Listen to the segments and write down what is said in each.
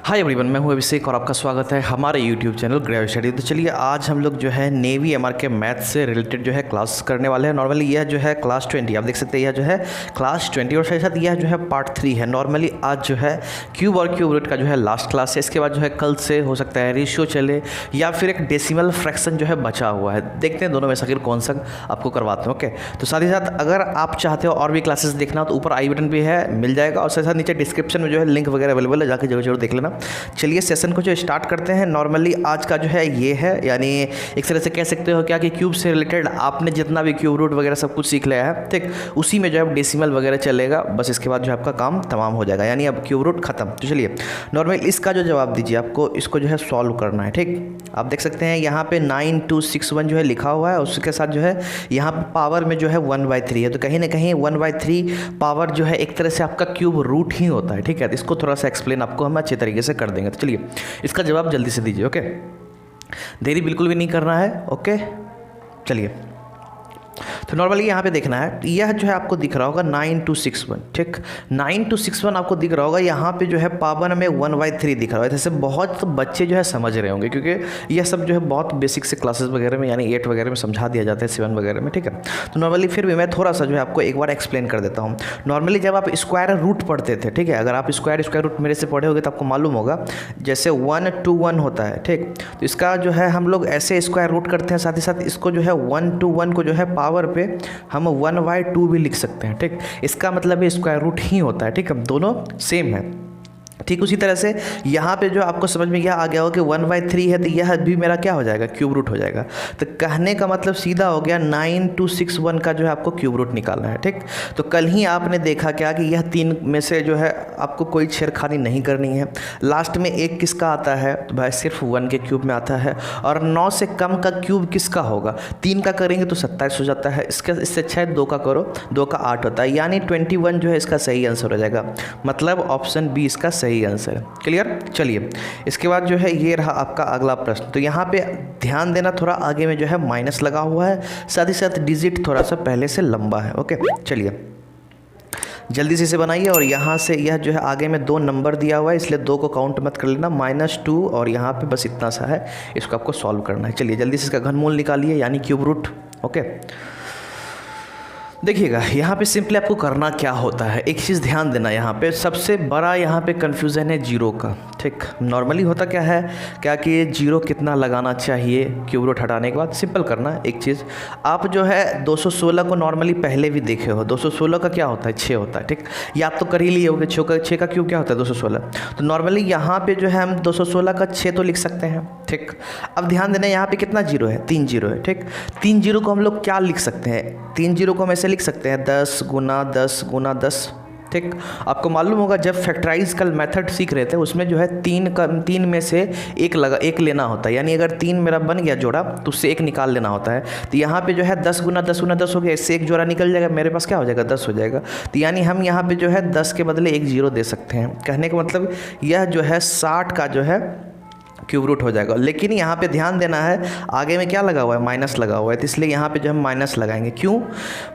Hi everyone, मैं हूं अभिषेक और आपका स्वागत है हमारे यूट्यूब चैनल ग्रेव स्टडी। तो चलिए आज हम लोग जो है नेवी एमआर के मैथ से रिलेटेड जो है क्लास करने वाले हैं। नॉर्मली यह जो है क्लास 20, आप देख सकते हैं यह जो है क्लास 20 और साथ यह जो है पार्ट 3 है। नॉर्मली आज जो है क्यूब और क्यूब रूट का जो है लास्ट क्लास है। इसके बाद जो है कल से हो सकता है रेशियो चले या फिर एक डेसिमल फ्रैक्शन जो है बचा हुआ है। देखते हैं दोनों में से आखिर कौन सा आपको करवाते हैं। ओके, तो साथ ही साथ अगर आप चाहते हो और भी क्लासेस देखना तो ऊपर आई बटन भी है, मिल जाएगा, और साथ साथ नीचे डिस्क्रिप्शन में जो है लिंक वगैरह अवेलेबल है, जाकर जरूर देख लेना। चलिए सेशन को जो स्टार्ट करते हैं। नॉर्मली आज का जो है ये है, यानी एक तरह से कह सकते हो क्या कि क्यूब से रिलेटेड आपने जितना भी क्यूब रूट वगैरह सब कुछ सीख लिया है, ठीक, उसी में जो है डेसिमल वगैरह चलेगा। बस इसके बाद जो है आपका काम तमाम हो जाएगा, यानी अब क्यूब रूट खत्म। तो चलिए नॉर्मली इसका जो जवाब दीजिए, आपको इसको जो है सॉल्व करना है। ठीक, आप देख सकते हैं यहाँ पे 9261 जो है लिखा हुआ है, उसके साथ जो है यहाँ पे पावर में जो है 1/3 है। तो कहीं ना कहीं 1/3 पावर जो है एक तरह से आपका क्यूब रूट ही होता है। ठीक है, तो इसको थोड़ा सा एक्सप्लेन आपको हम अच्छे तरीके से कर देंगे। तो चलिए इसका जवाब जल्दी से दीजिए। ओके, देरी बिल्कुल भी नहीं करना है। ओके, चलिए तो नॉर्मली यहाँ पे देखना है, यह जो है आपको दिख रहा होगा 9261, ठीक, 9261 आपको दिख रहा होगा। यहाँ पे जो है पावर में 1/3 दिख रहा है। जैसे बहुत बच्चे जो है समझ रहे होंगे, क्योंकि यह सब जो है बहुत बेसिक से क्लासेस वगैरह में यानी 8 वगैरह में समझा दिया जाता है, 7 वगैरह में। ठीक है, तो नॉर्मली फिर भी मैं थोड़ा सा जो है आपको एक बार एक्सप्लेन कर देता हूँ। नॉर्मली जब आप स्क्वायर रूट पढ़ते थे, ठीक है, अगर आप स्क्वायर रूट मेरे से पढ़े होगे तो आपको मालूम होगा, जैसे 1 to 1 होता है, ठीक, तो इसका जो है हम लोग ऐसे स्क्वायर रूट करते हैं। साथ ही साथ इसको जो है 1 to 1 को जो है पावर पे हम 1/2 भी लिख सकते हैं। ठीक, इसका मतलब है स्क्वायर रूट ही होता है। ठीक, दोनों सेम है। ठीक, उसी तरह से यहाँ पे जो आपको समझ में यह आ गया हो कि 1/3 है, तो यह भी मेरा क्या हो जाएगा, क्यूब रूट हो जाएगा। तो कहने का मतलब सीधा हो गया 9261 का जो है आपको क्यूब रूट निकालना है। ठीक, तो कल ही आपने देखा क्या कि यह 3 में से जो है आपको कोई छेड़खानी नहीं करनी है। लास्ट में 1 किसका आता है, तो भाई सिर्फ 1 के क्यूब में आता है। और 9 से कम का क्यूब किसका होगा, 3 का करेंगे तो 27 हो जाता है। इससे अच्छा है 2 का करो, 2 का 8 होता है, यानी 21 जो है इसका सही आंसर हो जाएगा। मतलब ऑप्शन बी इसका सही आंसर है। क्लियर। चलिए इसके बाद जो है ये रहा आपका अगला प्रश्न। तो यहाँ पे ध्यान देना, थोड़ा आगे में जो है माइनस लगा हुआ है, साथ ही साथ डिजिट थोड़ा सा पहले से लंबा है। ओके, चलिए जल्दी से इसे बनाइए। और यहाँ से यह जो है आगे में 2 नंबर दिया हुआ है, इसलिए 2 को काउंट मत कर लेना, -2 और यहाँ पे बस इतना सा है, इसको आपको सॉल्व करना है। चलिए जल्दी से इसका घनमूल निकालिए, यानी क्यूब रूट। ओके, देखिएगा यहाँ पे सिंपली आपको करना क्या होता है, एक चीज़ ध्यान देना, यहाँ पे सबसे बड़ा यहाँ पे कन्फ्यूज़न है जीरो का। ठीक, नॉर्मली होता क्या है क्या कि जीरो कितना लगाना चाहिए क्यूब रूट हटाने के बाद। सिंपल करना एक चीज़, आप जो है 216 को नॉर्मली पहले भी देखे हो, 216 का क्या होता है, 6 होता है। ठीक, ये आप तो कर ही लिए होगे, 6 का क्यूब क्या होता है, 216। तो नॉर्मली यहाँ पे जो है हम 216 का 6 तो लिख सकते हैं। ठीक, अब ध्यान देना यहाँ पे कितना जीरो है, 3 जीरो है। ठीक, 3 जीरो को हम लोग क्या लिख सकते हैं, 3 जीरो को हम ऐसे लिख सकते हैं 10 गुना 10 गुना 10। ठीक, आपको मालूम होगा जब फैक्टराइज का मेथड सीख रहे थे उसमें जो है 3 में से एक लेना होता है, यानी अगर 3 मेरा बन गया जोड़ा तो उससे 1 निकाल लेना होता है। तो यहाँ पे जो है 10 गुना 10 गुना 10 हो गया, इससे 1 जोड़ा निकल जाएगा, मेरे पास क्या हो जाएगा, 10 हो जाएगा। तो यानी हम यहाँ पे जो है 10 के बदले 1 जीरो दे सकते हैं। कहने का मतलब यह जो है 60 का जो है क्यूब रूट हो जाएगा। लेकिन यहाँ पे ध्यान देना है, आगे में क्या लगा हुआ है, माइनस लगा हुआ है, तो इसलिए यहाँ पे जो हम माइनस लगाएंगे। क्यों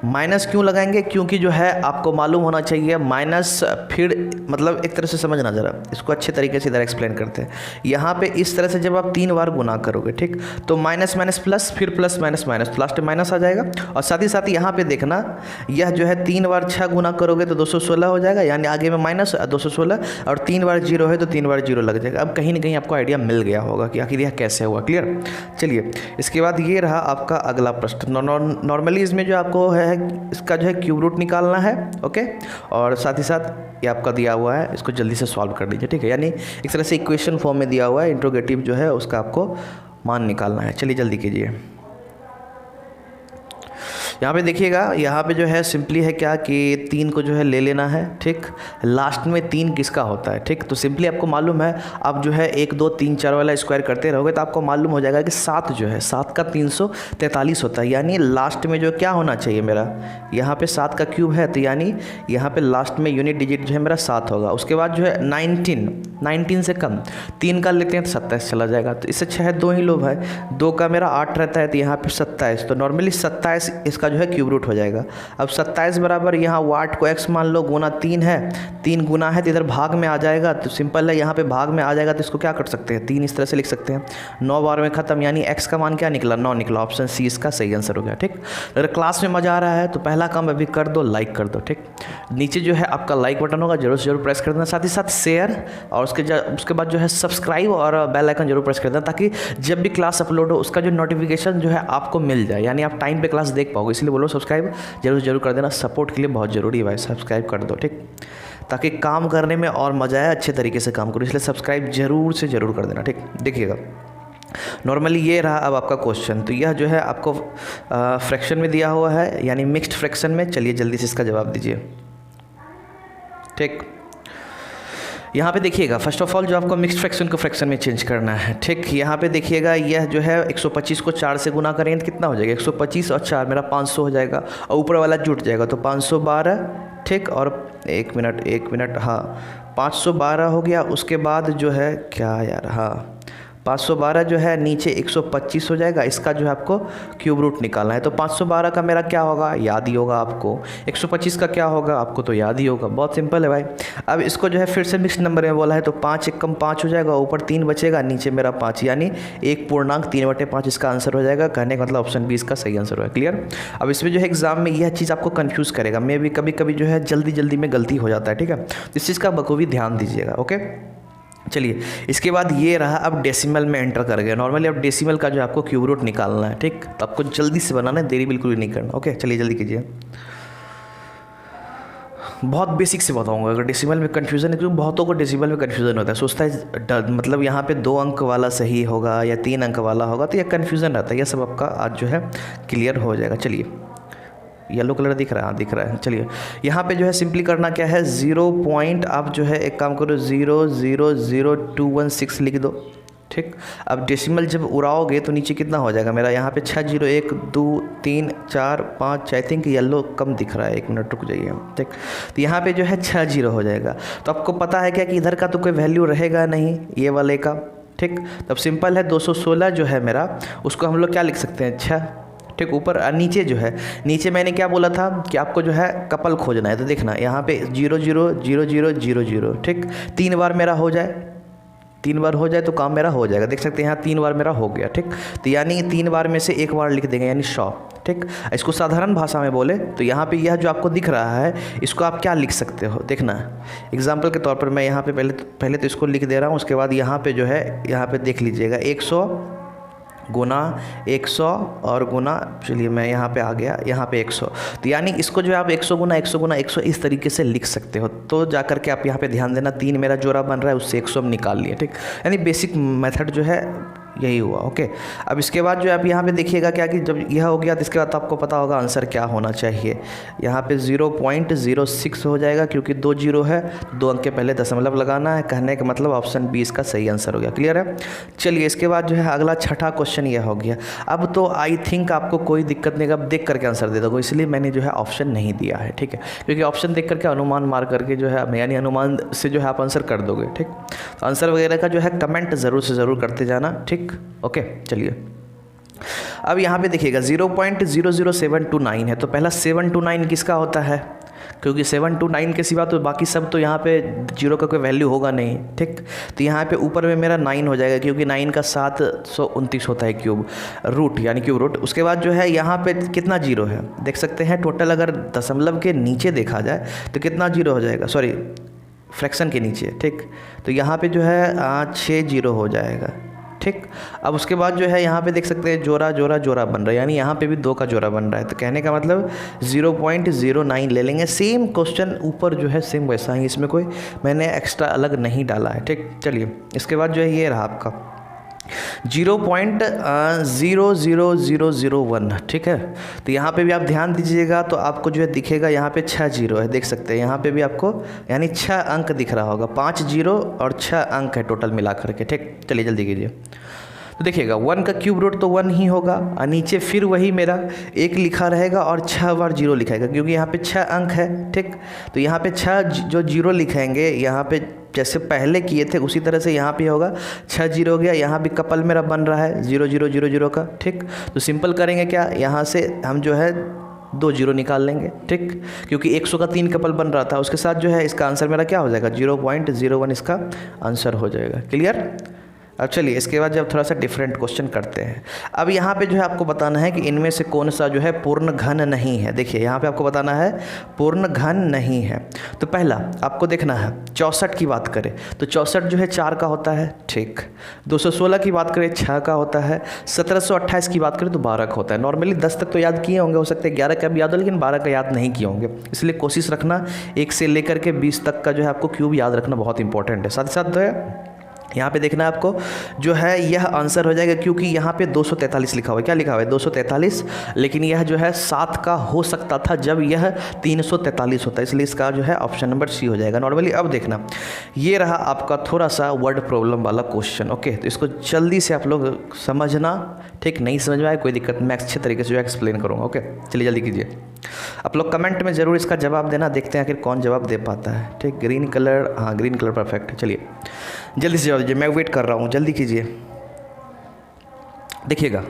माइनस क्यों लगाएंगे, क्योंकि जो है आपको मालूम होना चाहिए माइनस, फिर मतलब एक तरह से समझना ज़रा, इसको अच्छे तरीके से इधर एक्सप्लेन करते हैं। यहाँ पे इस तरह से जब आप 3 बार गुना करोगे, ठीक, तो माइनस माइनस प्लस, फिर प्लस माइनस माइनस, तो लास्ट में माइनस आ जाएगा। और साथ ही साथ यहाँ पे देखना, यह जो है 3 बार 6 गुना करोगे तो 216 हो जाएगा, यानी आगे में माइनस 216, और 3 बार जीरो है तो 3 बार जीरो लग जाएगा। अब कहीं ना कहीं आपको आइडिया मिल गया होगा कि आखिर यह कैसे हुआ। क्लियर। चलिए इसके बाद ये रहा आपका अगला प्रश्न। नॉर्मली इसमें जो आपको है इसका जो है क्यूब रूट निकालना है। ओके, और साथ ही साथ ये आपका दिया हुआ है, इसको जल्दी से सॉल्व कर लीजिए। ठीक है, यानी एक तरह से इक्वेशन फॉर्म में दिया हुआ है, इंट्रोगेटिव जो है उसका आपको मान निकालना है। चलिए जल्दी कीजिए। यहाँ पे देखिएगा, यहाँ पे जो है सिंपली है क्या कि 3 को जो है ले लेना है। ठीक, लास्ट में 3 किसका होता है। ठीक, तो सिंपली आपको मालूम है, आप जो है 1 2 3 4 वाला स्क्वायर करते रहोगे तो आपको मालूम हो जाएगा कि 7 जो है 7 का 343 होता है, यानी लास्ट में जो क्या होना चाहिए मेरा, यहाँ पे 7 का क्यूब है, तो यानी यहाँ पे लास्ट में यूनिट डिजिट जो है मेरा 7 होगा। उसके बाद जो है 19 से कम 3 का लेते हैं तो 27 चला जाएगा। तो इससे अच्छा है 2 ही लो भाई, 2 का मेरा 8 रहता है, तो यहाँ पे 27, तो नॉर्मली 27 इसका जो है क्यूब रूट हो जाएगा। अब 27 बराबर यहाँ वाट को x मान लो गुना 3 है, 3 गुना है तो इधर भाग में आ जाएगा, तो सिंपल है यहाँ पे भाग में आ जाएगा तो इसको क्या कर सकते हैं 3 इस तरह से लिख सकते हैं। 9 बार में ख़त्म, यानी x का मान क्या निकला 9 निकला। ऑप्शन सी इसका सही आंसर हो गया। ठीक, अगर क्लास में मज़ा आ रहा है तो पहला काम अभी कर दो, लाइक कर दो। ठीक, नीचे जो है आपका लाइक बटन होगा, जरूर से जरूर प्रेस कर देना, साथ ही साथ शेयर और उसके बाद जो है सब्सक्राइब और बेल आइकन जरूर प्रेस कर देना, ताकि जब भी क्लास अपलोड हो उसका जो नोटिफिकेशन जो है आपको मिल जाए, यानी आप टाइम पे क्लास देख पाओगे। इसलिए बोलो सब्सक्राइब जरूर कर देना, सपोर्ट के लिए बहुत ज़रूरी है भाई, सब्सक्राइब कर दो। ठीक, ताकि काम करने में और मज़ा आए, अच्छे तरीके से काम करो, इसलिए सब्सक्राइब जरूर से जरूर कर देना। ठीक, देखिएगा नॉर्मली ये रहा अब आपका क्वेश्चन। तो यह जो है आपको फ्रैक्शन में दिया हुआ है, यानी मिक्स्ड फ्रैक्शन में। चलिए जल्दी से इसका जवाब दीजिए। ठीक, यहाँ पे देखिएगा फर्स्ट ऑफ ऑल जो आपको मिक्स्ड फ्रैक्शन को फ्रैक्शन में चेंज करना है। ठीक, यहाँ पे देखिएगा यह जो है 125 को 4 से गुना करेंगे तो कितना हो जाएगा 125 और 4 मेरा 500 हो जाएगा, और ऊपर वाला जुट जाएगा तो 512। ठीक, और एक मिनट हाँ 512 हो गया। उसके बाद जो है क्या यार, हाँ 512 जो है नीचे 125 हो जाएगा, इसका जो है आपको क्यूब रूट निकालना है। तो 512 का मेरा क्या होगा, याद ही होगा आपको। 125 का क्या होगा आपको तो याद ही होगा, बहुत सिंपल है भाई। अब इसको जो है फिर से मिक्स नंबर में बोला है तो 5 एक कम 5 हो जाएगा, ऊपर 3 बचेगा, नीचे मेरा 5, यानी 1.3/5 इसका आंसर हो जाएगा। कहने का मतलब ऑप्शन बी इसका सही आंसर होगा। क्लियर। अब इसमें जो है एग्जाम में यह चीज़ आपको कन्फ्यूज़ करेगा, मे भी कभी जो है जल्दी में गलती हो जाता है। ठीक है, इस चीज़ का बखूबी ध्यान दीजिएगा। ओके, चलिए इसके बाद ये रहा, अब डेसिमल में एंटर कर गया। नॉर्मली अब डेसिमल का जो आपको क्यूब रूट निकालना है। ठीक, तो आपको जल्दी से बनाना है, देरी बिल्कुल भी नहीं करना। ओके, चलिए जल्दी कीजिए। बहुत बेसिक से बताऊंगा, अगर डेसिमल में कन्फ्यूज़न है, क्योंकि बहुतों को डेसिमल में कन्फ्यूज़न होता है, सोचता है मतलब यहाँ पे 2 अंक वाला सही होगा या 3 अंक वाला होगा, तो यह कन्फ्यूज़न रहता है। यह सब आपका आज जो है क्लियर हो जाएगा। चलिए येलो कलर दिख रहा है, हाँ दिख रहा है। चलिए यहाँ पे जो है सिंपली करना क्या है, 0 पॉइंट आप जो है एक काम करो 0.00216 लिख दो। ठीक, अब डेसिमल जब उड़ाओगे तो नीचे कितना हो जाएगा मेरा, यहाँ पे 6 0 1 2 3 4 5, आई थिंक येलो कम दिख रहा है, 1 मिनट रुक जाइए। ठीक, तो यहाँ पे जो है 6 0 हो जाएगा। तो आपको पता है क्या कि इधर का तो कोई वैल्यू रहेगा नहीं ये वाले का। ठीक, तब सिंपल है 216 जो है मेरा, उसको हम लोग क्या लिख सकते हैं 6। ठीक, ऊपर नीचे जो है, नीचे मैंने क्या बोला था कि आपको जो है कपल खोजना है, तो देखना यहाँ पे 0 0 0 0 0 0। ठीक, 3 बार मेरा हो जाए, 3 बार हो जाए तो काम मेरा हो जाएगा। देख सकते हैं यहाँ 3 बार मेरा हो गया। ठीक, तो यानी 3 बार में से 1 बार लिख देंगे, यानी 100। ठीक, इसको साधारण भाषा में बोले तो यहाँ पे यह जो आपको दिख रहा है इसको आप क्या लिख सकते हो, देखना एग्जाम्पल के तौर पर मैं यहाँ पे पहले तो इसको लिख दे रहा हूँ। उसके बाद यहाँ पे जो है यहाँ पे देख लीजिएगा 100 गुना 100 और गुना, चलिए मैं यहाँ पे आ गया, यहाँ पे 100। तो यानी इसको जो है आप 100 गुना 100 गुना 100 इस तरीके से लिख सकते हो। तो जा करके आप यहाँ पे ध्यान देना, 3 मेरा जोड़ा बन रहा है, उससे 100 हम निकाल लिए। ठीक, यानी बेसिक मेथड जो है यही हुआ। ओके, अब इसके बाद जो आप यहाँ पे देखिएगा क्या कि जब यह हो गया तो इसके बाद तो आपको पता होगा आंसर क्या होना चाहिए। यहाँ पे 0.06 हो जाएगा, क्योंकि 2 0 है, 2 अंक के पहले दशमलव लगाना है। कहने का मतलब ऑप्शन बी इसका सही आंसर हो गया। क्लियर है। चलिए इसके बाद जो है अगला छठा क्वेश्चन यह हो गया। अब तो आई थिंक आपको कोई दिक्कत नहीं, अब देख करके आंसर दे दोगे, इसलिए मैंने जो है ऑप्शन नहीं दिया है। ठीक है, क्योंकि ऑप्शन देख करके अनुमान मार करके जो है, यानी अनुमान से जो है आप आंसर कर दोगे। ठीक, तो आंसर वगैरह का जो है कमेंट ज़रूर से ज़रूर करते जाना। ठीक, ओके, चलिए अब यहाँ पे देखिएगा 0.00729 है, तो पहला 729 किसका होता है, क्योंकि 729 के सिवा तो बाकी सब तो यहाँ पे 0 का कोई वैल्यू होगा नहीं। ठीक, तो यहाँ पे ऊपर में मेरा 9 हो जाएगा, क्योंकि 9 का 729 होता है क्यूब रूट, यानी क्यूब रूट। उसके बाद जो है यहाँ पे कितना 0 है देख सकते हैं, टोटल अगर दशमलव के नीचे देखा जाए तो कितना 0 हो जाएगा, सॉरी फ्रैक्शन के नीचे। ठीक, तो यहाँ पे जो है 6 0 हो जाएगा। ठीक, अब उसके बाद जो है यहाँ पे देख सकते हैं जोड़ा बन रहा है, यानी यहाँ पे भी 2 का जोड़ा बन रहा है। तो कहने का मतलब 0.09 ले लेंगे। सेम क्वेश्चन ऊपर जो है सेम वैसा ही, इसमें कोई मैंने एक्स्ट्रा अलग नहीं डाला है। ठीक, चलिए इसके बाद जो है ये रहा आपका 0.00001। ठीक है, तो यहाँ पे भी आप ध्यान दीजिएगा तो आपको जो है दिखेगा यहाँ पे 6 0 है, देख सकते हैं यहाँ पे भी आपको, यानी 6 अंक दिख रहा होगा, 5 0 और 6 अंक है टोटल मिला करके। ठीक, चलिए जल्दी कीजिए। तो देखिएगा 1 का क्यूब रूट तो 1 ही होगा, और नीचे फिर वही मेरा 1 लिखा रहेगा और 6 बार 0 लिखाएगा, क्योंकि यहाँ पे 6 अंक है। ठीक, तो यहाँ पे 6 जो 0 लिखेंगे, यहाँ पे जैसे पहले किए थे उसी तरह से यहाँ पे होगा, 6 0 हो गया। यहाँ भी कपल मेरा बन रहा है 0 0 0 0 का। ठीक, तो सिंपल करेंगे क्या, यहाँ से हम जो है 2 जीरो निकाल लेंगे, ठीक, क्योंकि 100 का 3 कपल बन रहा था, उसके साथ जो है इसका आंसर मेरा क्या हो जाएगा 0.01 इसका आंसर हो जाएगा। क्लियर। अब चलिए इसके बाद जब थोड़ा सा डिफरेंट क्वेश्चन करते हैं। अब यहाँ पे जो है आपको बताना है कि इनमें से कौन सा जो है पूर्ण घन नहीं है। देखिए यहाँ पे आपको बताना है पूर्ण घन नहीं है। तो पहला आपको देखना है 64 की बात करें तो 64 जो है 4 का होता है, ठीक। 216 की बात करें 6 का होता है। 1728 की बात करें तो 12 का होता है। नॉर्मली 10 तक तो याद किए होंगे, हो सकता है 11 का भी याद हो, लेकिन 12 का याद नहीं किए होंगे। इसलिए कोशिश रखना 1 से लेकर के 20 तक का जो है आपको क्यूब याद रखना बहुत इंपॉर्टेंट है। साथ ही साथ जो है यहाँ पे देखना है आपको जो है यह आंसर हो जाएगा, क्योंकि यहाँ पे 243 लिखा हुआ है। क्या लिखा हुआ है 243, लेकिन यह जो है 7 का हो सकता था जब यह 343 होता है, इसलिए इसका जो है ऑप्शन नंबर सी हो जाएगा नॉर्मली। अब देखना ये रहा आपका थोड़ा सा वर्ड प्रॉब्लम वाला क्वेश्चन, ओके। तो इसको जल्दी से आप लोग समझना, ठीक। नहीं समझ में आए कोई दिक्कत, मैं अच्छे तरीके से जो एक्सप्लेन करूँगा, ओके। चलिए जल्दी कीजिए। आप लोग कमेंट में ज़रूर इसका जवाब देना, देखते हैं आखिर कौन जवाब दे पाता है, ठीक। ग्रीन कलर, हाँ ग्रीन कलर परफेक्ट है। चलिए जल्दी से जवाब दीजिए, मैं वेट कर रहा हूँ, जल्दी कीजिए। देखिएगा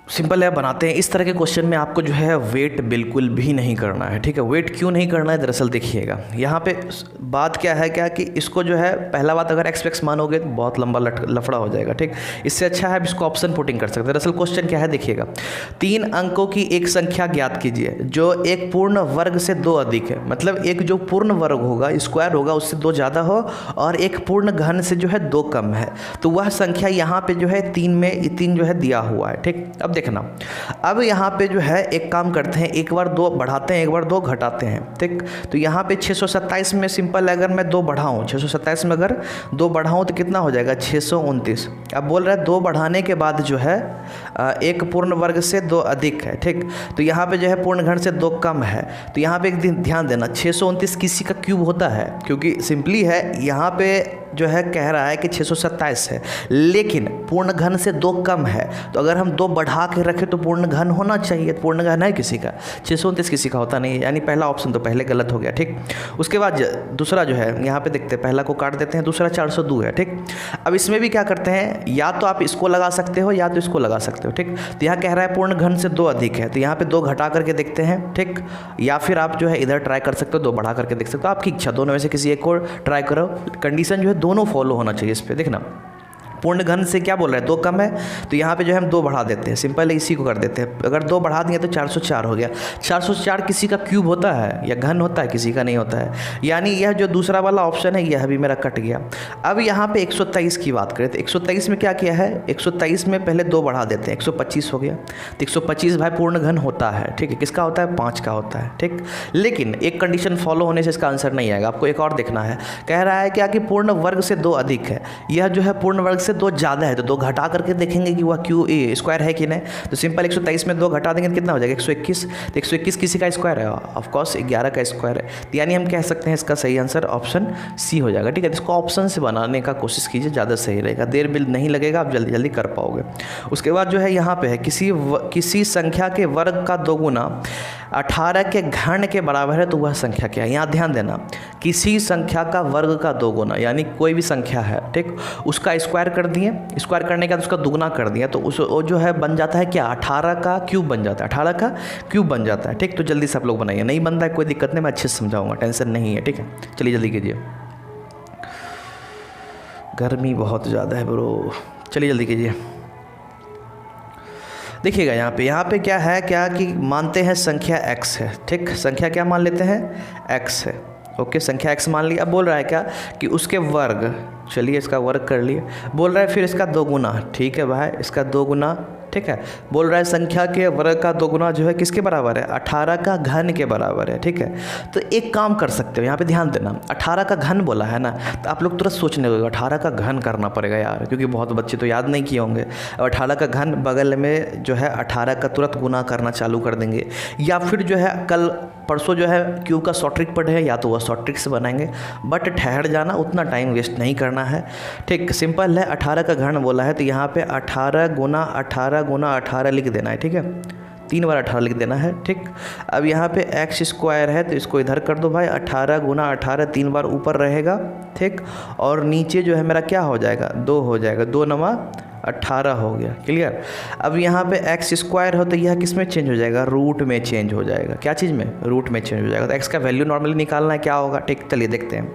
सिंपल है, बनाते हैं। इस तरह के क्वेश्चन में आपको जो है वेट बिल्कुल भी नहीं करना है, ठीक है। वेट क्यों नहीं करना है, दरअसल देखिएगा यहाँ पे बात क्या है, क्या कि इसको जो है पहला बात अगर एक्स मानोगे तो बहुत लंबा लफड़ा हो जाएगा, ठीक। इससे अच्छा है इसको ऑप्शन पुटिंग कर सकते हैं। दरअसल क्वेश्चन क्या है देखिएगा, 3 अंकों की एक संख्या ज्ञात कीजिए जो एक पूर्ण वर्ग से 2 अधिक है। मतलब एक जो पूर्ण वर्ग होगा, स्क्वायर होगा, उससे 2 ज़्यादा हो, और एक पूर्ण घन से जो है 2 कम है, तो वह संख्या यहाँ पे जो है 3 में 3 जो है दिया हुआ है, ठीक। अब देखना, अब यहाँ पे जो है एक काम करते हैं, एक बार 2 बढ़ाते हैं, एक बार 2 घटाते हैं, ठीक। तो यहाँ पे 627 में सिंपल है, अगर मैं 2 बढ़ाऊँ, 627 में अगर 2 बढ़ाऊँ तो कितना हो जाएगा 629। अब बोल रहा है 2 बढ़ाने के बाद जो है एक पूर्ण वर्ग से 2 अधिक है, ठीक। तो यहाँ पे जो है पूर्ण घन से 2 कम है, तो यहाँ पे एक दिन ध्यान देना 629 किसी का क्यूब होता है, क्योंकि सिंपली है यहाँ पे जो है कह रहा है कि 627 है, लेकिन पूर्ण घन से 2 कम है, तो अगर हम 2 बढ़ा के रखें तो पूर्ण घन होना चाहिए। पूर्ण घन है किसी का, 629 किसी का होता नहीं है, यानी पहला ऑप्शन तो पहले गलत हो गया, ठीक। उसके बाद दूसरा जो है यहाँ पे देखते हैं, पहला को काट देते हैं, दूसरा 402 है, ठीक। अब इसमें भी क्या करते हैं, या तो आप इसको लगा सकते हो या तो इसको लगा सकते हो, ठीक। तो यहाँ कह रहा है पूर्ण घन से 2 अधिक है, तो यहाँ पे 2 घटा करके देखते हैं, ठीक। या फिर आप जो है इधर ट्राई कर सकते हो, 2 बढ़ा करके देख सकते हो, आपकी इच्छा, दोनों में से किसी एक और ट्राई करो। कंडीशन जो है दोनों फॉलो होना चाहिए इस पर। देखना पूर्ण घन से क्या बोल रहा है 2 कम है, तो यहाँ पे जो है हम 2 बढ़ा देते हैं, सिंपल है, इसी को कर देते हैं। अगर 2 बढ़ा दिए तो 404 हो गया। 404 किसी का क्यूब होता है या घन होता है, किसी का नहीं होता है, यानी यह जो दूसरा वाला ऑप्शन है यह भी मेरा कट गया। अब यहाँ पे 123 की बात करें तो 123 में क्या किया है, 123 में पहले 2 बढ़ा देते हैं, 125 हो गया। तो 125 भाई पूर्ण घन होता है, ठीक है। किसका होता है, 5 का होता है, ठीक। लेकिन एक कंडीशन फॉलो होने से इसका आंसर नहीं आएगा, आपको एक और देखना है। कह रहा है क्या कि पूर्ण वर्ग से 2 अधिक है, यह जो है पूर्ण वर्ग से 2 ज़्यादा है, तो 2 घटा करके देखेंगे कि वह क्यू स्क्वायर है कि नहीं। तो सिंपल 123 में 2 घटा देंगे तो कितना हो जाएगा 121। तो 121 किसी का स्क्वायर है, ऑफकोर्स 11 का स्क्वायर है, तो यानी हम कह सकते हैं इसका सही आंसर ऑप्शन सी हो जाएगा, ठीक है। इसको ऑप्शन से बनाने का कोशिश कीजिए, ज़्यादा सही रहेगा, देर भी नहीं लगेगा, आप जल्दी जल्दी कर पाओगे। उसके बाद जो है यहाँ पे है किसी संख्या के वर्ग का 2 गुना 18 के घन के बराबर है, तो वह संख्या क्या है। यहाँ ध्यान देना, किसी संख्या का वर्ग का 2 गुना, यानी कोई भी संख्या है, ठीक, उसका स्क्वायर कर दिए, स्क्वायर करने के बाद उसका दुगना कर दिया, तो उस वो जो है बन जाता है क्या 18 का क्यूब बन जाता है, 18 का क्यूब बन जाता है, ठीक। तो जल्दी से आप लोग बनाइए, नहीं बनता है कोई दिक्कत नहीं, मैं अच्छे से समझाऊंगा, टेंशन नहीं है, ठीक है। चलिए जल्दी कीजिए, गर्मी बहुत ज़्यादा है ब्रो, चलिए जल्दी कीजिए। देखिएगा यहाँ पे क्या है, क्या कि मानते हैं संख्या x है, ठीक। संख्या क्या मान लेते हैं, x है, ओके। संख्या x मान ली। अब बोल रहा है क्या कि उसके वर्ग, चलिए इसका वर्ग कर लिए, बोल रहा है फिर इसका 2 गुना, ठीक है भाई, इसका 2 गुना, ठीक है। बोल रहा है संख्या के वर्ग का 2 गुना जो है किसके बराबर है, 18 का घन के बराबर है, ठीक है। तो एक काम कर सकते हो, यहाँ पे ध्यान देना, 18 का घन बोला है ना, तो आप लोग तुरंत सोचने लगेगा 18 का घन करना पड़ेगा यार, क्योंकि बहुत बच्चे तो याद नहीं किए होंगे। अब 18 का घन बगल में जो है 18 का तुरंत गुना करना चालू कर देंगे, या फिर जो है कल परसों जो है क्यूब का शॉर्ट ट्रिक पढ़े हैं, या तो वह शॉर्ट ट्रिक से बनाएंगे, बट ठहर जाना, उतना टाइम वेस्ट नहीं करना है, ठीक। सिंपल है, 18 का घन बोला है तो यहाँ पे 18 गुना 18 लिख देना है, ठीक है। 3 बार 18 लिख देना है, ठीक। अब यहाँ पे x स्क्वायर है तो इसको इधर कर दो भाई, 18 गुना 18 3 बार ऊपर रहेगा, ठीक। और नीचे जो है मेरा क्या हो जाएगा, 2 हो जाएगा, 2 नमा 18 हो गया। क्लियर। अब यहाँ पे एक्स स्क्वायर हो तो यह किस में चेंज हो जाएगा, रूट में चेंज हो जाएगा। क्या चीज़ में, रूट में चेंज हो जाएगा। तो एक्स का वैल्यू नॉर्मली निकालना है, क्या होगा, ठीक, चलिए देखते हैं।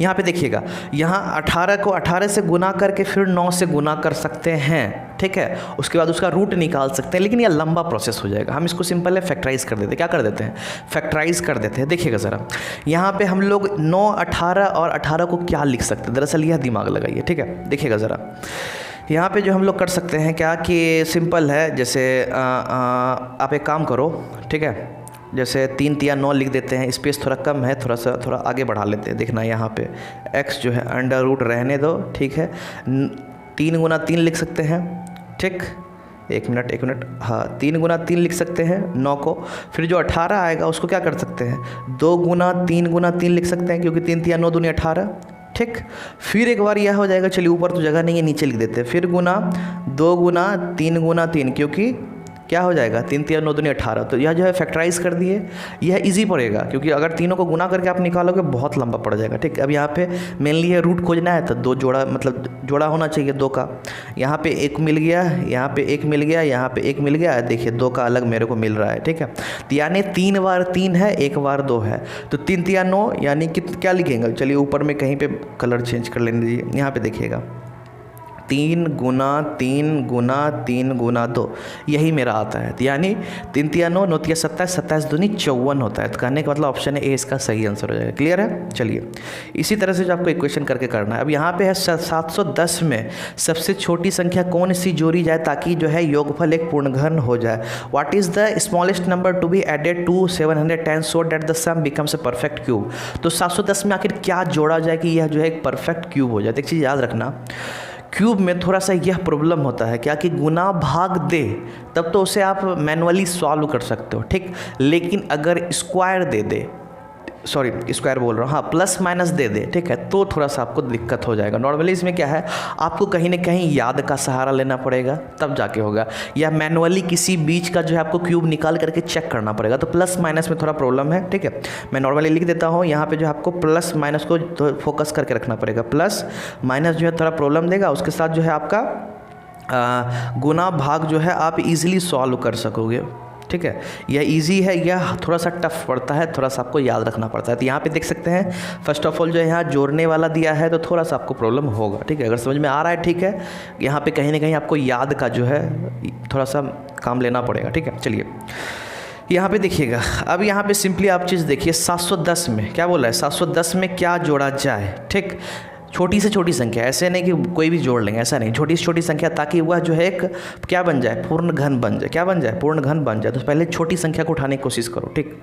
यहाँ पे देखिएगा, यहाँ 18 को 18 से गुना करके फिर 9 से गुना कर सकते हैं, ठीक है। उसके बाद उसका रूट निकाल सकते हैं, लेकिन यह लंबा प्रोसेस हो जाएगा। हम इसको सिंपल है फैक्टराइज कर देते हैं। क्या कर देते हैं, फैक्टराइज कर देते हैं। देखिएगा ज़रा, यहाँ पे हम लोग 9, 18 और 18 को क्या लिख सकते हैं, दरअसल यह दिमाग लगाइए, ठीक है। देखिएगा ज़रा, यहाँ पे जो हम लोग कर सकते हैं क्या कि सिंपल है, जैसे आप एक काम करो, ठीक है, जैसे 3 तिया 9 लिख देते हैं, स्पेस थोड़ा कम है, थोड़ा आगे बढ़ा लेते हैं। देखना यहाँ पे x जो है अंडर रूट रहने दो, ठीक है। 3 गुना 3 लिख सकते हैं, ठीक, एक मिनट, हाँ 3 गुना 3 लिख सकते हैं 9 को। फिर जो 18 आएगा उसको क्या कर सकते हैं, 2 गुना 3 लिख सकते हैं, क्योंकि 3 तिया 9 दूनी 18, ठीक। फिर एक बार यह हो जाएगा, चलिए ऊपर तो जगह नहीं है, नीचे लिख देते हैं। फिर गुना 2 गुना 3, क्योंकि क्या हो जाएगा, 3 तिया 9 दूनी 18। तो यह जो है फैक्टराइज कर दिए, यह इजी पड़ेगा, क्योंकि अगर तीनों को गुना करके आप निकालोगे बहुत लंबा पड़ जाएगा, ठीक। अब यहाँ पे मेनली है रूट खोजना है, तो 2 जोड़ा, मतलब जोड़ा होना चाहिए 2 का। यहाँ पे 1 मिल गया, यहाँ पे 1 मिल गया, यहाँ पे 1 मिल गया, देखिए 2 का अलग मेरे को मिल रहा है, ठीक है। तो यानी 3 बार 3 है, 1 बार 2 है, तो 3 तिया 9, यानी कि क्या लिखेंगे, चलिए ऊपर में कहीं पे कलर चेंज कर लेने दीजिए। यहाँ पे देखिएगा 3 गुना 3 गुना 2, यही मेरा आता है। तो यानी 3 तिया 9, 9 तिया 27, 27 दूनी 54 होता है। तो कहने का मतलब ऑप्शन ए इसका सही आंसर हो जाएगा। क्लियर है। चलिए इसी तरह से जो आपको इक्वेशन करके करना है। अब यहाँ पे है 710 में सबसे छोटी संख्या कौन सी जोड़ी जाए ताकि जो है योगफल एक पूर्णघन हो जाए। What is the smallest number to be added to 710 so that the sum becomes a perfect cube. तो 710 में आखिर क्या जोड़ा जाए कि यह जो है एक परफेक्ट क्यूब हो जाए। एक चीज़ याद रखना, क्यूब में थोड़ा सा यह प्रॉब्लम होता है क्या कि गुना भाग दे, तब तो उसे आप मैनुअली सॉल्व कर सकते हो, ठीक। लेकिन अगर स्क्वायर दे दे, सॉरी स्क्वायर बोल रहा हूँ, हाँ प्लस माइनस दे दे, ठीक है, तो थोड़ा सा आपको दिक्कत हो जाएगा। नॉर्मली इसमें क्या है, आपको कहीं ना कहीं याद का सहारा लेना पड़ेगा तब जाके होगा, या मैनुअली किसी बीच का जो है आपको क्यूब निकाल करके चेक करना पड़ेगा। तो प्लस माइनस में थोड़ा प्रॉब्लम है, ठीक है। मैं नॉर्मली लिख देता हूँ, यहाँ पे जो है आपको प्लस माइनस को तो फोकस करके रखना पड़ेगा। प्लस माइनस जो है थोड़ा प्रॉब्लम देगा, उसके साथ जो है आपका गुना भाग जो है आप इजीली सॉल्व कर सकोगे, ठीक है। यह इजी है, यह थोड़ा सा टफ पड़ता है, थोड़ा सा आपको याद रखना पड़ता है। तो यहाँ पे देख सकते हैं फर्स्ट ऑफ ऑल जो है यहाँ जोड़ने वाला दिया है, तो थोड़ा सा आपको प्रॉब्लम होगा, ठीक है। अगर समझ में आ रहा है, ठीक है, यहाँ पे कहीं ना कहीं आपको याद का जो है थोड़ा सा काम लेना पड़ेगा, ठीक है। चलिए यहाँ पे देखिएगा, अब यहाँ पे सिंपली आप चीज़ देखिए, 710 में क्या बोला है, 710 में क्या जोड़ा जाए, ठीक। छोटी से छोटी संख्या, ऐसे नहीं कि कोई भी जोड़ लेंगे, ऐसा नहीं, छोटी से छोटी संख्या, ताकि वह जो है एक क्या बन जाए, पूर्ण घन बन जाए। क्या बन जाए, पूर्ण घन बन जाए। तो पहले छोटी संख्या को उठाने की कोशिश करो, ठीक।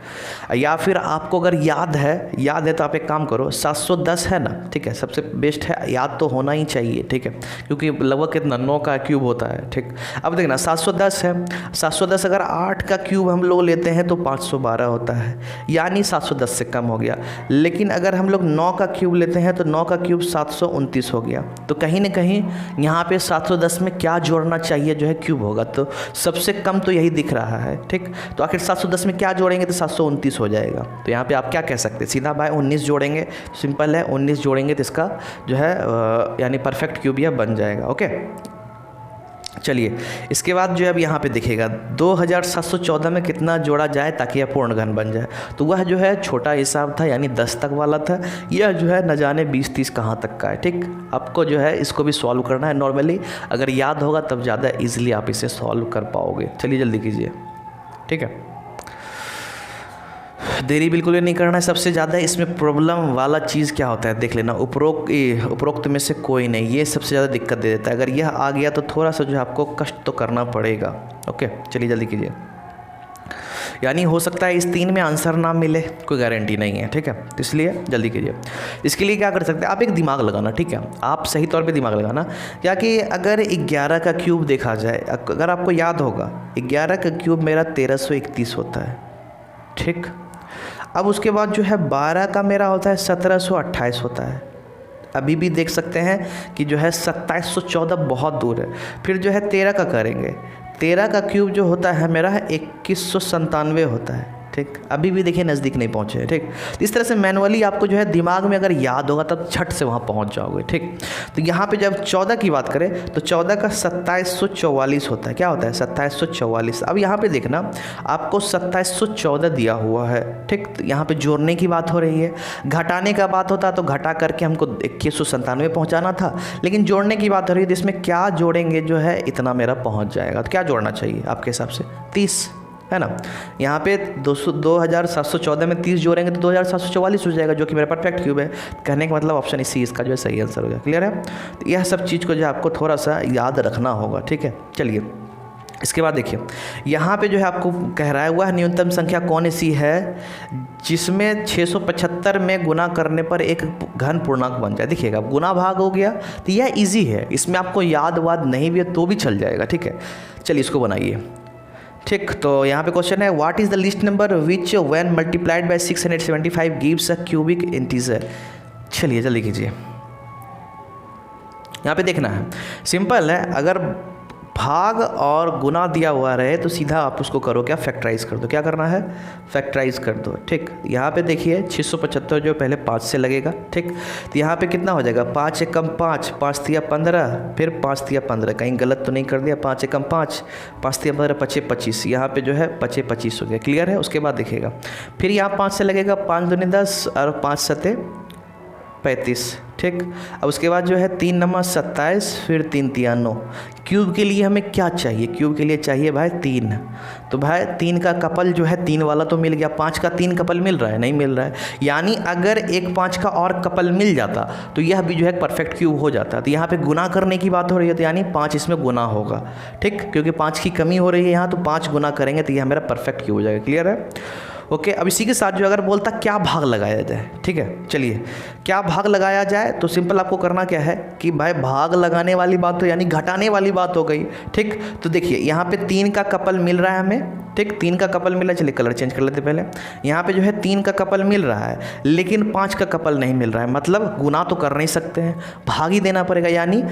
या फिर आपको अगर याद है तो आप एक काम करो, 710 है ना, ठीक है, सबसे बेस्ट है, याद तो होना ही चाहिए, ठीक है, क्योंकि लगभग कितना 9 का क्यूब होता है, ठीक। अब देखना 710 है, 710 अगर 8 का क्यूब हम लोग लेते हैं तो 512 होता है, यानी 710 से कम हो गया। लेकिन अगर हम लोग 9 का क्यूब लेते हैं तो 9 का क्यूब 729 हो गया। तो कहीं ना कहीं यहाँ पे 710 में क्या जोड़ना चाहिए जो है क्यूब होगा, तो सबसे कम तो यही दिख रहा है, ठीक। तो आखिर 710 में क्या जोड़ेंगे तो 729 हो जाएगा। तो यहाँ पे आप क्या कह सकते हैं, सीधा बाय 19 जोड़ेंगे, सिंपल है, 19 जोड़ेंगे तो इसका जो है यानी परफेक्ट क्यूब यह बन जाएगा। ओके चलिए इसके बाद जो है अब यहाँ पे दिखेगा 2714 में कितना जोड़ा जाए ताकि यह पूर्ण घन बन जाए। तो वह जो है छोटा हिसाब था, यानी 10 तक वाला था, यह जो है न जाने 20-30 कहाँ तक का है, ठीक। आपको जो है इसको भी सॉल्व करना है। नॉर्मली अगर याद होगा तब ज़्यादा ईजिली आप इसे सॉल्व कर पाओगे। चलिए जल्दी कीजिए, ठीक है, देरी बिल्कुल भी नहीं करना है। सबसे ज़्यादा इसमें प्रॉब्लम वाला चीज़ क्या होता है देख लेना, उपरोक्त में से कोई नहीं, ये सबसे ज़्यादा दिक्कत दे देता है। अगर यह आ गया तो थोड़ा सा जो है आपको कष्ट तो करना पड़ेगा। ओके चलिए जल्दी कीजिए, यानी हो सकता है इस 3 में आंसर ना मिले, कोई गारंटी नहीं है, ठीक है, तो इसलिए जल्दी कीजिए। इसके लिए क्या कर सकते हैं आप, एक दिमाग लगाना, ठीक है, आप सही तौर पे दिमाग लगाना। क्या कि अगर 11 का क्यूब देखा जाए, अगर आपको याद होगा 11 का क्यूब मेरा 1331 होता है, ठीक। अब उसके बाद जो है 12 का मेरा होता है 1728 होता है। अभी भी देख सकते हैं कि जो है 2714 बहुत दूर है। फिर जो है 13 का करेंगे, 13 का क्यूब जो होता है मेरा 2197 होता है, ठीक, अभी भी देखिए नज़दीक नहीं पहुँचे, ठीक। इस तरह से मैनुअली आपको जो है दिमाग में अगर याद होगा तब झट से वहाँ पहुँच जाओगे, ठीक। तो यहाँ पे जब 14 की बात करें तो 14 का 2744 होता है, क्या होता है 2744। अब यहाँ पे देखना आपको 2714 दिया हुआ है, ठीक। तो यहाँ पे जोड़ने की बात हो रही है, घटाने का बात होता तो घटा करके हमको 2197 पहुँचाना था, लेकिन जोड़ने की बात हो रही है तो इसमें क्या जोड़ेंगे जो है इतना मेरा पहुँच जाएगा। तो क्या जोड़ना चाहिए आपके हिसाब से 30, है ना। यहाँ पे 2714 में 30 जोड़ेंगे तो 2744 हो जाएगा, जो कि मेरा परफेक्ट क्यूब है। कहने का मतलब ऑप्शन इसी इसका जो है सही आंसर हो गया। क्लियर है। तो यह सब चीज़ को जो आपको थोड़ा सा याद रखना होगा, ठीक है। चलिए इसके बाद देखिए यहाँ पे जो है आपको कह रहा है वह न्यूनतम संख्या कौन सी है जिसमें 675 में गुना करने पर एक घन पूर्णांक बन जाए। देखिएगा गुना भाग हो गया तो यह इजी है, इसमें आपको याद वाद नहीं भी है तो भी चल जाएगा, ठीक है। चलिए इसको बनाइए, ठीक। तो यहाँ पे क्वेश्चन है what is the list number which when multiplied by 675 gives a cubic integer. चलिए जल्दी कीजिए। यहाँ पे देखना है, सिंपल है, अगर भाग और गुना दिया हुआ रहे तो सीधा आप उसको करो क्या, फैक्टराइज कर दो। क्या करना है, फैक्टराइज कर दो, ठीक। यहाँ पे देखिए 675 जो पहले 5 से लगेगा, ठीक। तो यहाँ पे कितना हो जाएगा 5 एकम 5, 5 तिया 15, फिर 5 तिया 15, कहीं गलत तो नहीं कर दिया, 5 एकम 5, 5 तिया 15, 5 25, यहाँ पे जो है 5 25 हो गया। क्लियर है। उसके बाद देखिएगा फिर यहाँ 5 से लगेगा, 5 दूनी 10 और 5 सते 35, ठीक। अब उसके बाद जो है 3 नंबर 27, फिर 3 तिया 9। क्यूब के लिए हमें क्या चाहिए, क्यूब के लिए चाहिए भाई 3। तो भाई 3 का कपल जो है 3 वाला तो मिल गया, 5 का 3 कपल मिल रहा है, नहीं मिल रहा है। यानी अगर एक 5 का और कपल मिल जाता तो यह भी जो है परफेक्ट क्यूब हो जाता। तो यहाँ पे गुना करने की बात हो रही है तो यानी 5 इसमें गुना होगा, ठीक, क्योंकि 5 की कमी हो रही है यहाँ, तो 5 गुना करेंगे तो यह मेरा परफेक्ट क्यूब हो जाएगा। क्लियर है। ओके। अब इसी के साथ जो अगर बोलता क्या भाग लगाया जाए, ठीक है। चलिए क्या भाग लगाया जाए तो सिंपल आपको करना क्या है कि भाई भाग लगाने वाली बात तो यानी घटाने वाली बात हो गई, ठीक। तो देखिए यहाँ पे 3 का कपल मिल रहा है हमें, ठीक, 3 का कपल मिला। चलिए कलर चेंज कर लेते पहले। यहाँ पे जो है 3 का कपल मिल रहा है लेकिन 5 का कपल नहीं मिल रहा है, मतलब गुना तो कर नहीं सकते हैं, भाग ही देना पड़ेगा। यानी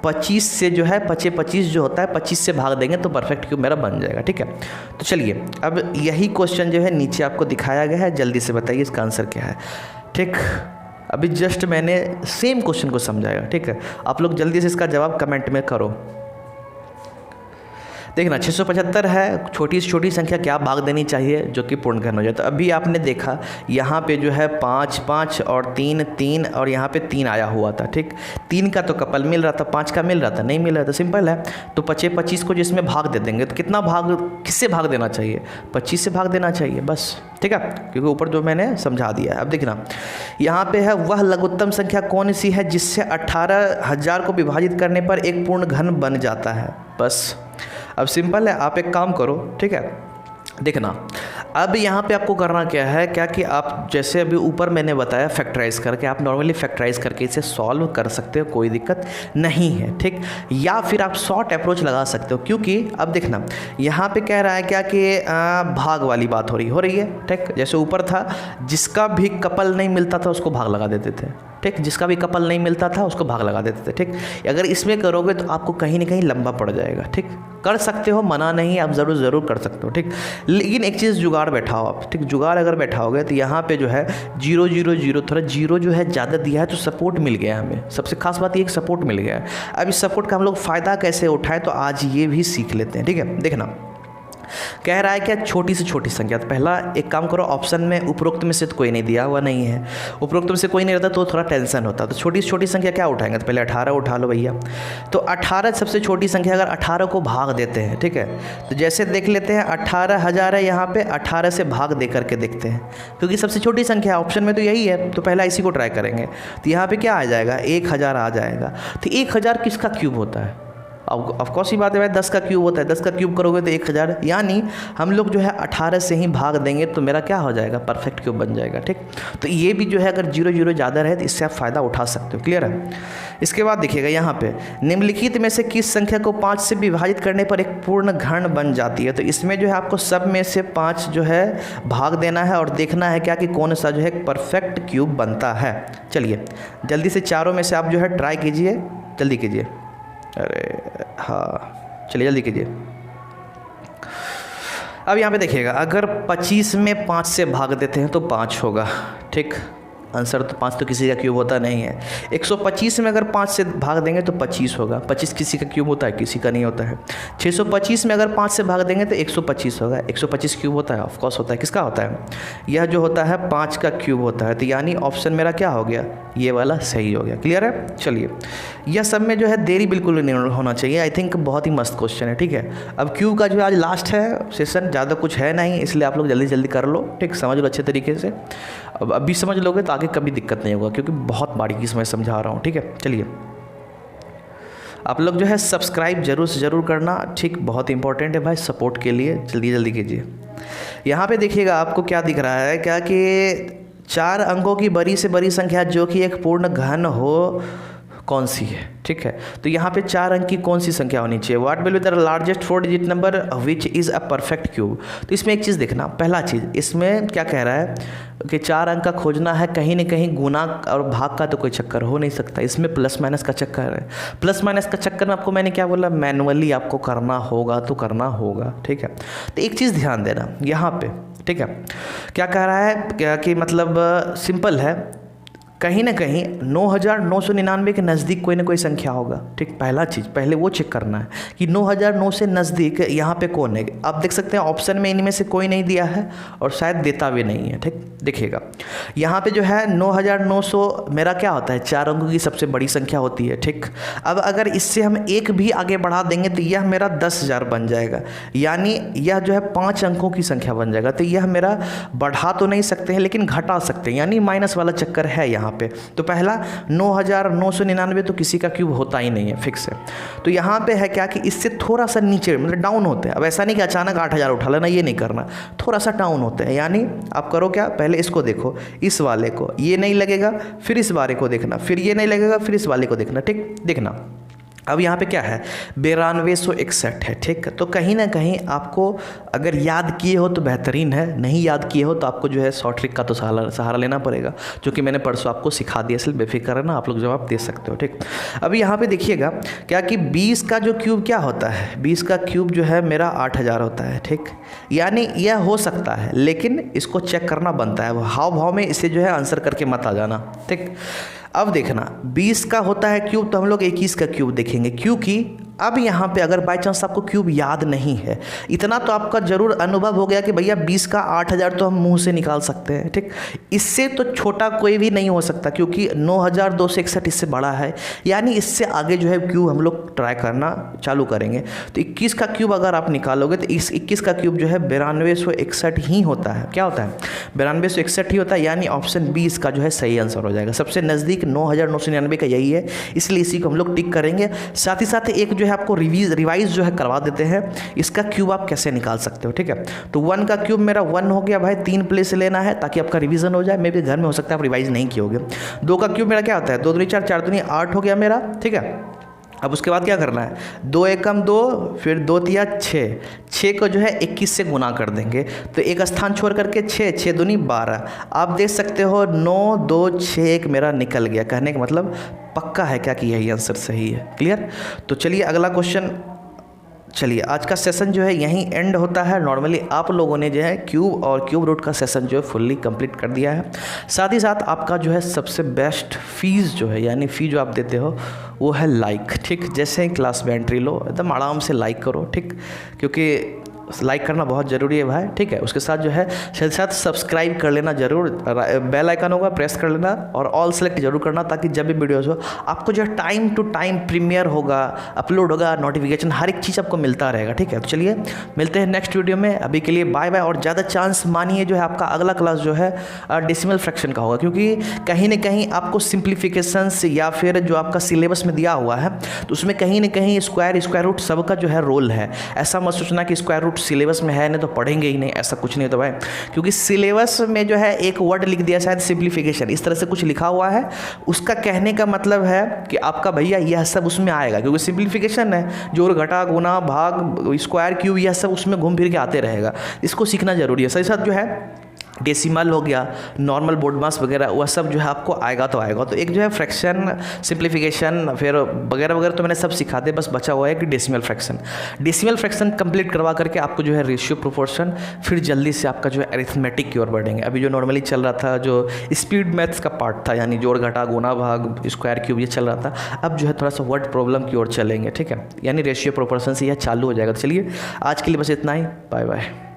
25 से जो है 25 जो होता है 25 से भाग देंगे तो परफेक्ट क्यूब मेरा बन जाएगा, ठीक है। तो चलिए अब यही क्वेश्चन जो है नीचे आपको दिखाया गया है, जल्दी से बताइए इसका आंसर क्या है, ठीक। अभी जस्ट मैंने सेम क्वेश्चन को समझाया, ठीक है। आप लोग जल्दी से इसका जवाब कमेंट में करो। देखना 675 है, छोटी से छोटी संख्या क्या भाग देनी चाहिए जो कि पूर्ण घन हो जाए। तो अभी आपने देखा यहाँ पे जो है 5 5 और 3 3 और यहाँ पे 3 आया हुआ था, ठीक। 3 का तो कपल मिल रहा था, 5 का मिल रहा था, नहीं मिल रहा था। सिंपल है, तो 25 25 को जिसमें भाग दे देंगे तो कितना भाग, किससे भाग देना चाहिए, 25 से भाग देना चाहिए बस, ठीक है, क्योंकि ऊपर जो मैंने समझा दिया है। अब देखना यहाँ पे है वह लघुत्तम संख्या कौन सी है जिससे 18,000 को विभाजित करने पर एक पूर्ण घन बन जाता है। बस अब सिंपल है, आप एक काम करो, ठीक है। देखना अब यहाँ पे आपको करना क्या है, क्या कि आप जैसे अभी ऊपर मैंने बताया फैक्टराइज करके, आप नॉर्मली फैक्टराइज करके इसे सॉल्व कर सकते हो, कोई दिक्कत नहीं है, ठीक। या फिर आप शॉर्ट अप्रोच लगा सकते हो, क्योंकि अब देखना यहाँ पे कह रहा है क्या कि भाग वाली बात हो रही है, ठीक। जैसे ऊपर था जिसका भी कपल नहीं मिलता था उसको भाग लगा देते थे, ठीक, जिसका भी कपल नहीं मिलता था उसको भाग लगा देते थे, ठीक। अगर इसमें करोगे तो आपको कहीं ना कहीं लंबा पड़ जाएगा, ठीक। कर सकते हो, मना नहीं, आप ज़रूर कर सकते हो, ठीक। लेकिन एक चीज़ जुगाड़ बैठाओ आप, ठीक। जुगाड़ अगर बैठाओगे तो यहाँ पे जो है 0 0 0 थोड़ा 0 जो है ज़्यादा दिया है तो सपोर्ट मिल गया हमें। सबसे खास बात ये एक सपोर्ट मिल गया है। अब इस सपोर्ट का हम लोग फ़ायदा कैसे उठाएं तो आज ये भी सीख लेते हैं, ठीक है। देखना कह रहा है क्या छोटी से छोटी संख्या। तो पहला एक काम करो, ऑप्शन में उपरोक्त में से तो कोई नहीं दिया हुआ नहीं है, उपरोक्त में से कोई नहीं रहता तो थोड़ा टेंशन होता। तो छोटी से छोटी संख्या क्या उठाएंगे, तो पहले 18 उठा लो भैया। तो 18 सबसे छोटी संख्या, अगर 18 को भाग देते हैं, ठीक है, तो जैसे देख लेते हैं 18,000 है यहाँ पे, 18 से भाग दे करके देखते हैं क्योंकि सबसे छोटी संख्या ऑप्शन में तो यही है। तो पहला इसी को ट्राई करेंगे। तो यहाँ पे क्या आ जाएगा, 1000 आ जाएगा। तो 1000 किसका क्यूब होता है, ऑफकोर्स ही बात है भाई, 10 का क्यूब होता है। 10 का क्यूब करोगे तो 1000, यानी हम लोग जो है 18 से ही भाग देंगे तो मेरा क्या हो जाएगा, परफेक्ट क्यूब बन जाएगा, ठीक। तो ये भी जो है अगर 0 0 ज़्यादा रहे तो इससे आप फ़ायदा उठा सकते हो। क्लियर है। इसके बाद देखिएगा यहाँ पे निम्नलिखित में से किस संख्या को 5 से विभाजित करने पर एक पूर्ण घन बन जाती है। तो इसमें जो है आपको सब में से 5 जो है भाग देना है और देखना है क्या कि कौन सा जो है परफेक्ट क्यूब बनता है। चलिए जल्दी से चारों में से आप जो है ट्राई कीजिए, जल्दी कीजिए। अरे हाँ चलिए जल्दी कीजिए। अब यहाँ पे देखिएगा, अगर 25 में 5 से भाग देते हैं तो 5 होगा, ठीक। आंसर तो 5 तो किसी का क्यूब होता नहीं है। 125 में अगर 5 से भाग देंगे तो 25 होगा। 25 किसी का क्यूब होता है, किसी का नहीं होता है। 625 में अगर 5 से भाग देंगे तो 125 होगा। 125 क्यूब होता है, ऑफकोर्स होता है। किसका होता है? यह जो होता है 5 का क्यूब होता है। तो यानी ऑप्शन मेरा क्या हो गया? ये वाला सही हो गया। क्लियर है? चलिए, यह सब में जो है देरी बिल्कुल नहीं होना चाहिए। आई थिंक बहुत ही मस्त क्वेश्चन है, ठीक है। अब क्यूब का जो आज लास्ट है सेशन, ज़्यादा कुछ है नहीं, इसलिए आप लोग जल्दी जल्दी कर लो, ठीक। समझ लो अच्छे तरीके से। अब अभी समझ लोगे तो आगे कभी दिक्कत नहीं होगा, क्योंकि बहुत बारीकी से मैं समझा रहा हूँ, ठीक है। चलिए, आप लोग जो है सब्सक्राइब जरूर से ज़रूर करना, ठीक। बहुत इंपॉर्टेंट है भाई, सपोर्ट के लिए जल्दी जल्दी कीजिए। यहाँ पे देखिएगा आपको क्या दिख रहा है, क्या कि 4 अंकों की बड़ी से बड़ी संख्या जो कि एक पूर्ण घन हो, कौन सी है, ठीक है। तो यहाँ पे 4 अंक की कौन सी संख्या होनी चाहिए? What will be the largest 4 digit number which is a perfect cube. तो इसमें एक चीज़ देखना, पहला चीज़ इसमें क्या कह रहा है कि 4 अंक का खोजना है, कहीं ना कहीं गुना और भाग का तो कोई चक्कर हो नहीं सकता, इसमें प्लस माइनस का चक्कर है। प्लस माइनस का चक्कर में आपको मैंने क्या बोला, मैनुअली आपको करना होगा तो करना होगा, ठीक है। तो एक चीज़ ध्यान देना यहाँ पे, ठीक है। क्या कह रहा है, क्या कि मतलब सिंपल है, कहीं ना कहीं 9999 के नज़दीक कोई ना कोई संख्या होगा, ठीक। पहला चीज़ पहले वो चेक करना है कि 9009 से नज़दीक यहाँ पे कौन है। आप देख सकते हैं ऑप्शन में इनमें से कोई नहीं दिया है और शायद देता भी नहीं है, ठीक। देखिएगा यहाँ पे जो है 9900 मेरा क्या होता है, 4 अंकों की सबसे बड़ी संख्या होती है, ठीक। अब अगर इससे हम एक भी आगे बढ़ा देंगे तो यह मेरा 10,000 बन जाएगा, यानी यह जो है 5 अंकों की संख्या बन जाएगा। तो यह मेरा बढ़ा तो नहीं सकते हैं लेकिन घटा सकते हैं, यानी माइनस वाला चक्कर है यहाँ पे। तो पहला 9999 तो किसी का क्यूब होता ही नहीं है, फिक्स है। तो यहाँ पे है क्या कि इससे थोड़ा सा नीचे मतलब डाउन होते हैं। अब ऐसा नहीं कि अचानक 8000 उठा लेना, ये नहीं करना, थोड़ा सा डाउन होते हैं। यानी आप करो क्या, पहले इसको देखो, इस वाले को, ये नहीं लगेगा, फिर इस वाले को देखना, फिर ये नहीं लगेगा, फिर इस वाले को देखना, ठीक। देखना अब यहाँ पे क्या है, 9261 है, ठीक। तो कहीं ना कहीं आपको अगर याद किए हो तो बेहतरीन है, नहीं याद किए हो तो आपको जो है शॉर्ट ट्रिक का तो सहारा लेना पड़ेगा, जो कि मैंने परसों आपको सिखा दिया, इसलिए बेफिक्र रहना, आप लोग जवाब दे सकते हो, ठीक। अभी यहाँ पे देखिएगा क्या कि 20 का जो क्यूब क्या होता है, 20 का क्यूब जो है मेरा 8000 होता है, ठीक। यानी यह हो सकता है लेकिन इसको चेक करना बनता है, हाव भाव में इसे जो है आंसर करके मत आ जाना, ठीक। अब देखना 20 का होता है क्यूब तो हम लोग 21 का क्यूब देखेंगे, क्योंकि अब यहाँ पे अगर बाई चांस आपको क्यूब याद नहीं है, इतना तो आपका जरूर अनुभव हो गया कि भैया 20 का 8000 तो हम मुंह से निकाल सकते हैं, ठीक। इससे तो छोटा कोई भी नहीं हो सकता, क्योंकि 9261 इससे बड़ा है, यानी इससे आगे जो है क्यूब हम लोग ट्राई करना चालू करेंगे। तो 21 का क्यूब अगर आप निकालोगे तो इस 21 का क्यूब जो है 9261 ही होता है। क्या होता है? 9261 ही होता है, यानी ऑप्शन 20 का जो है सही आंसर हो जाएगा। सबसे नज़दीक 9999 का यही है, इसलिए इसी को हम लोग टिक करेंगे। साथ ही साथ एक जो है आपको रिवाइज जो है करवा देते हैं, इसका क्यूब आप कैसे निकाल सकते हो, ठीक है। तो 1 का क्यूब मेरा 1 हो गया भाई, 3 प्लेस लेना है ताकि आपका रिवीजन हो जाए। मे भी घर में हो सकता है आप रिवाइज नहीं किए होगे। 2 का क्यूब मेरा क्या होता है, 2 दूनी 4, 4 दूनी 8 हो गया मेरा, ठीक है। अब उसके बाद क्या करना है, 2 एकम 2, फिर 2 तिया 6, 6 को जो है 21 से गुना कर देंगे, तो एक स्थान छोड़ करके 6, 6 दूनी 12। आप देख सकते हो 9 2 6 1 मेरा निकल गया। कहने का मतलब पक्का है क्या कि यही आंसर सही है। क्लियर? तो चलिए अगला क्वेश्चन। चलिए आज का सेशन जो है यहीं एंड होता है। नॉर्मली आप लोगों ने जो है क्यूब और क्यूब रूट का सेशन जो है फुल्ली कंप्लीट कर दिया है। साथ ही साथ आपका जो है सबसे बेस्ट फीस जो है, यानी फ़ी जो आप देते हो वो है लाइक, ठीक। जैसे ही क्लास में एंट्री लो एकदम आराम से लाइक करो, ठीक, क्योंकि लाइक करना बहुत ज़रूरी है भाई, ठीक है। उसके साथ जो है साथ सब्सक्राइब कर लेना जरूर, बेल आइकन होगा प्रेस कर लेना और ऑल सेलेक्ट जरूर करना, ताकि जब भी वीडियोस हो आपको जो है टाइम टू टाइम प्रीमियर होगा, अपलोड होगा, नोटिफिकेशन हर एक चीज़ आपको मिलता रहेगा, ठीक है। तो चलिए मिलते हैं नेक्स्ट वीडियो में, अभी के लिए बाय बाय। और ज़्यादा चांस मानिए जो है आपका अगला क्लास जो है डेसिमल फ्रैक्शन का होगा, क्योंकि कहीं ना कहीं आपको सिंप्लीफिकेशंस या फिर जो आपका सिलेबस में दिया हुआ है तो उसमें कहीं ना कहीं स्क्वायर रूट सबका जो है रोल है। ऐसा मत सोचना कि स्क्वायर रूट सिलेबस में है नहीं तो पढ़ेंगे ही नहीं, ऐसा कुछ नहीं होता भाई, क्योंकि सिलेबस में जो है एक वर्ड लिख दिया शायद सिंप्लीफिकेशन, इस तरह से कुछ लिखा हुआ है, उसका कहने का मतलब है कि आपका भैया यह सब उसमें आएगा, क्योंकि सिंप्लीफिकेशन है, जोड़ घटा गुना भाग स्क्वायर क्यूब यह सब उसमें घूम फिर के आते रहेगा। इसको सीखना जरूरी है। साथ ही साथ जो है डेसिमल हो गया, नॉर्मल बोर्ड मास वगैरह, वह सब जो है आपको आएगा तो आएगा। तो एक जो है फ्रैक्शन, सिंप्लीफिकेशन फिर वगैरह वगैरह तो मैंने सब सिखा दे, बस बचा हुआ है कि decimal fraction. Decimal fraction complete करवा करके आपको जो है रेशियो प्रोपोर्शन, फिर जल्दी से आपका जो है अरिथमेटिक की ओर बढ़ेंगे। अभी जो नॉर्मली चल रहा था जो स्पीड मैथ्स का पार्ट था, यानी जोड़ घटा गुना भाग स्क्वायर क्यूब, ये चल रहा था। अब जो है थोड़ा सा वर्ड प्रॉब्लम की ओर चलेंगे, ठीक है, यानी रेशियो प्रोपोर्शन से यह चालू हो जाएगा। तो चलिए आज के लिए बस इतना ही, बाय बाय।